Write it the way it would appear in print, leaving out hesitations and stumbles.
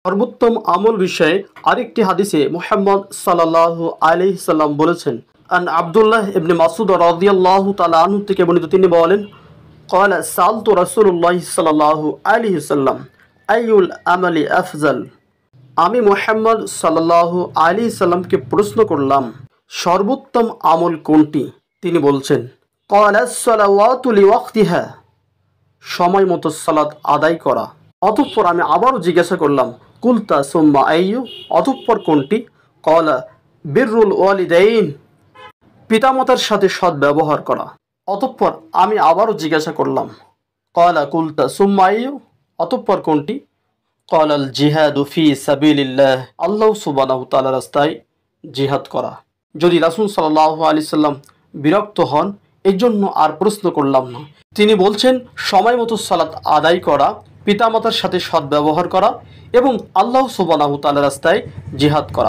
সর্বোত্তম আমল বিষয়ে আরেকটি হাদিসে মুহাম্মদ সাল্লাল্লাহু আলাইহি সাল্লাম বলেছেন, আন আব্দুল্লাহ ইবনে মাসউদ রাদিয়াল্লাহু তাআলা আনহু থেকে বর্ণিত, তিনি বলেন, ক্বালা সালতু রাসূলুল্লাহ সাল্লাল্লাহু আলাইহি ওয়াসাল্লাম আইয়ুল আমালি আফজাল। আমি মুহাম্মদ সাল্লাল্লাহু আলাইহি সাল্লামকে প্রশ্ন করলাম, সর্বোত্তম আমল কোনটি? তিনি বলছেন, ক্বালাস সালাওয়াতু লিওয়াক্তিহা, সময় মতো সালাত আদায় করা। অতঃপর আমি আবারও জিজ্ঞাসা করলাম, কুলতা সুম্মা আইয়ু, অতঃপর কোনটি? ক্বালা বিররুল ওয়ালিদাইন, পিতামাতার সাথে সৎ ব্যবহার করা। অতঃপর আমি আবারও জিজ্ঞাসা করলাম, ক্বালা কুলতা সুম্মা আইয়ু, অতঃপর কোনটি? ক্বালাল জিহাদু ফি সাবিলিল্লাহ, আল্লাহ সুবহানাহু ওয়া তাআলার রাস্তায় জিহাদ করা। যদি রাসূল সাল্লাল্লাহু আলাইহি সাল্লাম বিরক্ত হন, এর জন্য আর প্রশ্ন করলাম না। তিনি বলছেন, সময় মতো সালাত আদায় করা, পিতামাতার সাথে সৎ ব্যবহার করা এবং আল্লাহ সুবহানাহু ওয়া তাআলার রাস্তায় জিহাদ করা।